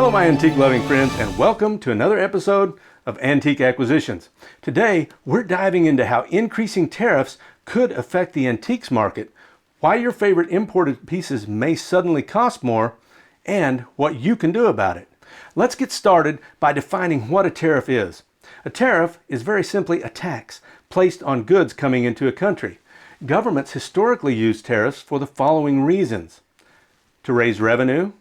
Hello my antique loving friends, and welcome to another episode of Antique Acquisitions. Today we're diving into how increasing tariffs could affect the antiques market, why your favorite imported pieces may suddenly cost more, and what you can do about it. Let's get started by defining what a tariff is. A tariff is very simply a tax placed on goods coming into a country. Governments historically used tariffs for the following reasons: to raise revenue,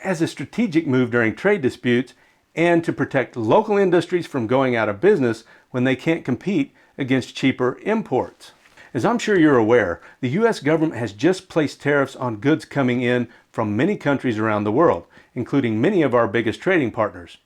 as a strategic move during trade disputes, and to protect local industries from going out of business when they can't compete against cheaper imports. As I'm sure you're aware, the U.S. government has just placed tariffs on goods coming in from many countries around the world, including many of our biggest trading partners.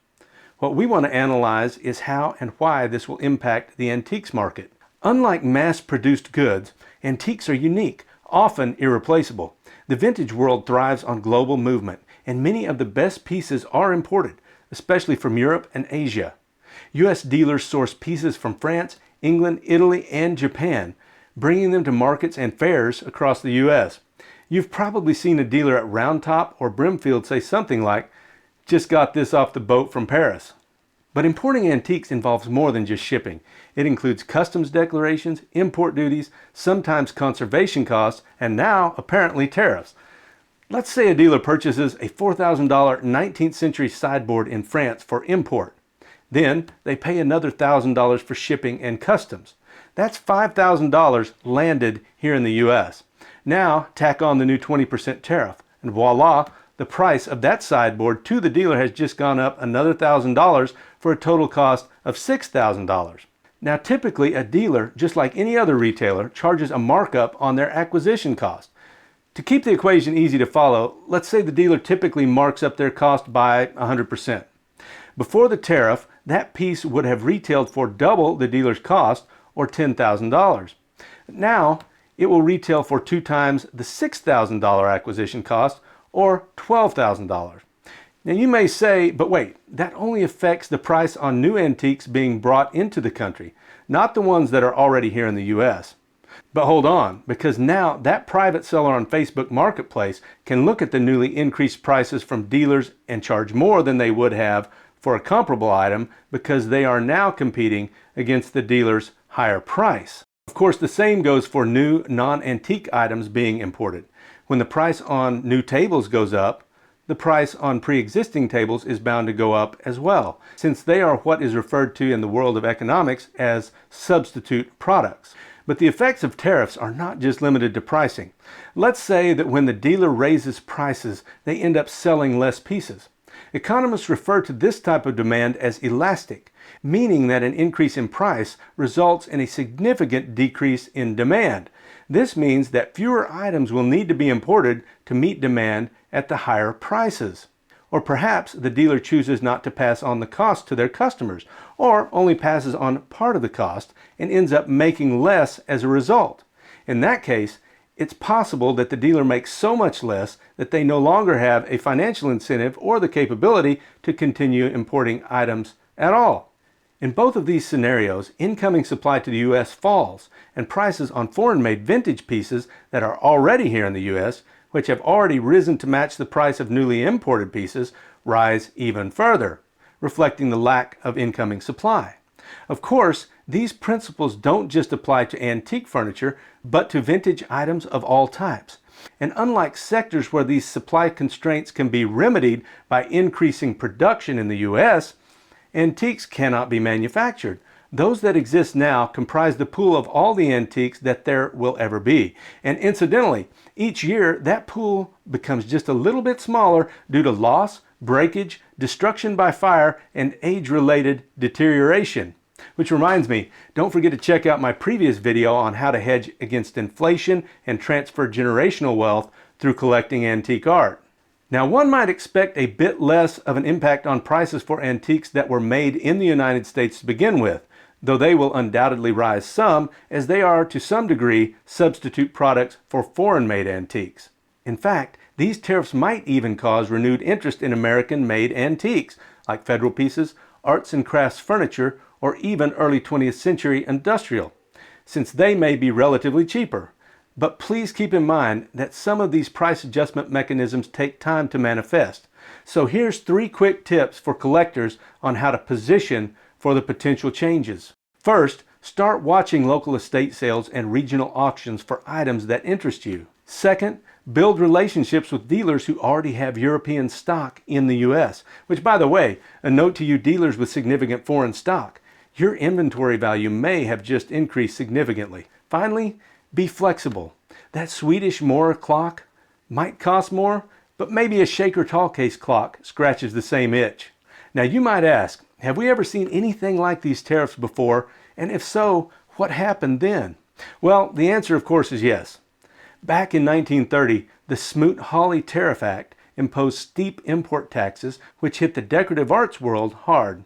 What we want to analyze is how and why this will impact the antiques market. Unlike mass-produced goods, antiques are unique, often irreplaceable. The vintage world thrives on global movement, and many of the best pieces are imported, especially from Europe and Asia. U.S. dealers source pieces from France, England, Italy, and Japan, bringing them to markets and fairs across the U.S. You've probably seen a dealer at Round Top or Brimfield say something like, "Just got this off the boat from Paris." But importing antiques involves more than just shipping. It includes customs declarations, import duties, sometimes conservation costs, and now apparently tariffs. Let's say a dealer purchases a $4,000 19th century sideboard in France for import. Then they pay another $1,000 for shipping and customs. That's $5,000 landed here in the U.S. Now tack on the new 20% tariff, and voila, the price of that sideboard to the dealer has just gone up another $1,000 for a total cost of $6,000. Now typically a dealer, just like any other retailer, charges a markup on their acquisition cost. To keep the equation easy to follow, let's say the dealer typically marks up their cost by 100%. Before the tariff, that piece would have retailed for double the dealer's cost, or $10,000. Now, it will retail for 2 times the $6,000 acquisition cost, or $12,000. Now you may say, but wait, that only affects the price on new antiques being brought into the country, not the ones that are already here in the U.S. But hold on, because now that private seller on Facebook Marketplace can look at the newly increased prices from dealers and charge more than they would have for a comparable item because they are now competing against the dealer's higher price. Of course, the same goes for new non-antique items being imported. When the price on new tables goes up, the price on pre-existing tables is bound to go up as well, since they are what is referred to in the world of economics as substitute products. But the effects of tariffs are not just limited to pricing. Let's say that when the dealer raises prices, they end up selling less pieces. Economists refer to this type of demand as elastic, meaning that an increase in price results in a significant decrease in demand. This means that fewer items will need to be imported to meet demand at the higher prices. Or perhaps the dealer chooses not to pass on the cost to their customers, or only passes on part of the cost and ends up making less as a result. In that case, it's possible that the dealer makes so much less that they no longer have a financial incentive or the capability to continue importing items at all. In both of these scenarios, incoming supply to the U.S. falls, and prices on foreign-made vintage pieces that are already here in the U.S., which have already risen to match the price of newly imported pieces, rise even further, reflecting the lack of incoming supply. Of course, these principles don't just apply to antique furniture, but to vintage items of all types. And unlike sectors where these supply constraints can be remedied by increasing production in the U.S., antiques cannot be manufactured. Those that exist now comprise the pool of all the antiques that there will ever be. And incidentally, each year that pool becomes just a little bit smaller due to loss, breakage, destruction by fire, and age-related deterioration. Which reminds me, don't forget to check out my previous video on how to hedge against inflation and transfer generational wealth through collecting antique art. Now, one might expect a bit less of an impact on prices for antiques that were made in the United States to begin with, though they will undoubtedly rise some, as they are to some degree substitute products for foreign-made antiques. In fact, these tariffs might even cause renewed interest in American-made antiques, like federal pieces, arts and crafts furniture, or even early 20th century industrial, since they may be relatively cheaper. But please keep in mind that some of these price adjustment mechanisms take time to manifest. So here's 3 quick tips for collectors on how to position for the potential changes. First, start watching local estate sales and regional auctions for items that interest you. Second, build relationships with dealers who already have European stock in the US, which, by the way, a note to you dealers with significant foreign stock. Your inventory value may have just increased significantly. Finally, be flexible. That Swedish Mora clock might cost more, but maybe a Shaker tall case clock scratches the same itch. Now you might ask, have we ever seen anything like these tariffs before? And if so, what happened then? Well, the answer of course is yes. Back in 1930, the Smoot-Hawley Tariff Act imposed steep import taxes which hit the decorative arts world hard.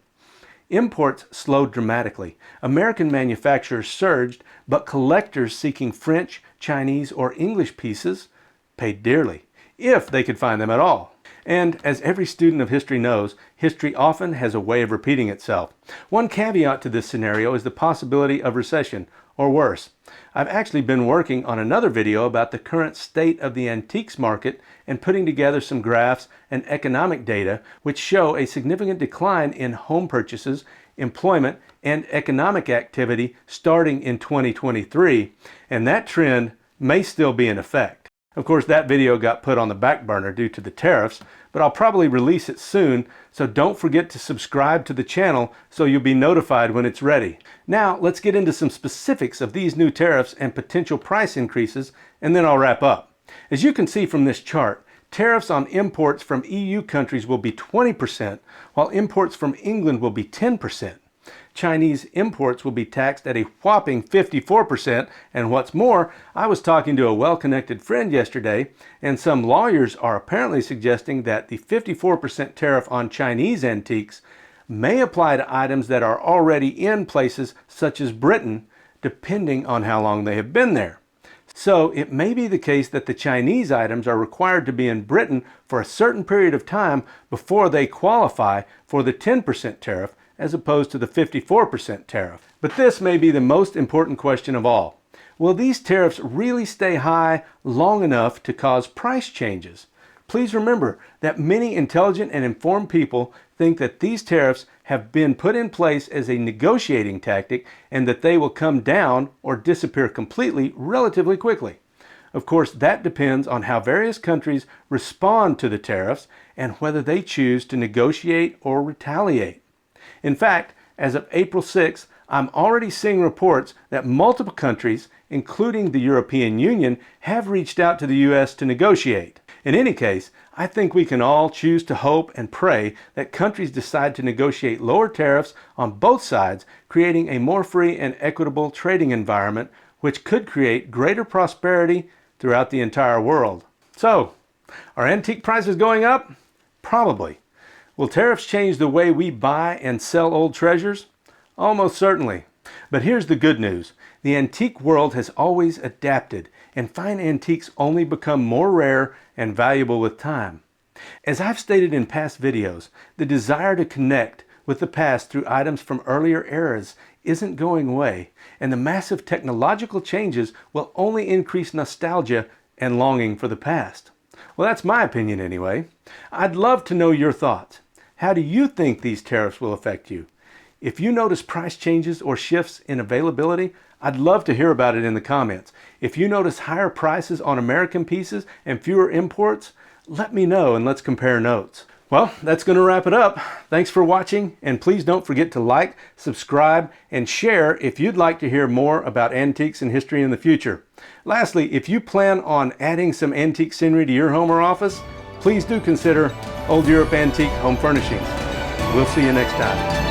Imports slowed dramatically. American manufacturers surged, but collectors seeking French, Chinese, or English pieces paid dearly, if they could find them at all. And as every student of history knows, history often has a way of repeating itself. One caveat to this scenario is the possibility of recession, or worse. I've actually been working on another video about the current state of the antiques market and putting together some graphs and economic data which show a significant decline in home purchases, employment, and economic activity starting in 2023, and that trend may still be in effect. Of course, that video got put on the back burner due to the tariffs, but I'll probably release it soon, so don't forget to subscribe to the channel so you'll be notified when it's ready. Now, let's get into some specifics of these new tariffs and potential price increases, and then I'll wrap up. As you can see from this chart, tariffs on imports from EU countries will be 20%, while imports from England will be 10%. Chinese imports will be taxed at a whopping 54%, and what's more, I was talking to a well-connected friend yesterday, and some lawyers are apparently suggesting that the 54% tariff on Chinese antiques may apply to items that are already in places such as Britain, depending on how long they have been there. So it may be the case that the Chinese items are required to be in Britain for a certain period of time before they qualify for the 10% tariff, as opposed to the 54% tariff. But this may be the most important question of all. Will these tariffs really stay high long enough to cause price changes? Please remember that many intelligent and informed people think that these tariffs have been put in place as a negotiating tactic and that they will come down or disappear completely relatively quickly. Of course, that depends on how various countries respond to the tariffs and whether they choose to negotiate or retaliate. In fact, as of April 6th, I'm already seeing reports that multiple countries, including the European Union, have reached out to the U.S. to negotiate. In any case, I think we can all choose to hope and pray that countries decide to negotiate lower tariffs on both sides, creating a more free and equitable trading environment, which could create greater prosperity throughout the entire world. So, are antique prices going up? Probably. Will tariffs change the way we buy and sell old treasures? Almost certainly. But here's the good news. The antique world has always adapted, and fine antiques only become more rare and valuable with time. As I've stated in past videos, the desire to connect with the past through items from earlier eras isn't going away, and the massive technological changes will only increase nostalgia and longing for the past. Well, that's my opinion anyway. I'd love to know your thoughts. How do you think these tariffs will affect you? If you notice price changes or shifts in availability, I'd love to hear about it in the comments. If you notice higher prices on American pieces and fewer imports, let me know and let's compare notes. Well, that's going to wrap it up. Thanks for watching, and please don't forget to like, subscribe, and share if you'd like to hear more about antiques and history in the future. Lastly, if you plan on adding some antique scenery to your home or office, please do consider Old Europe Antique Home Furnishings. We'll see you next time.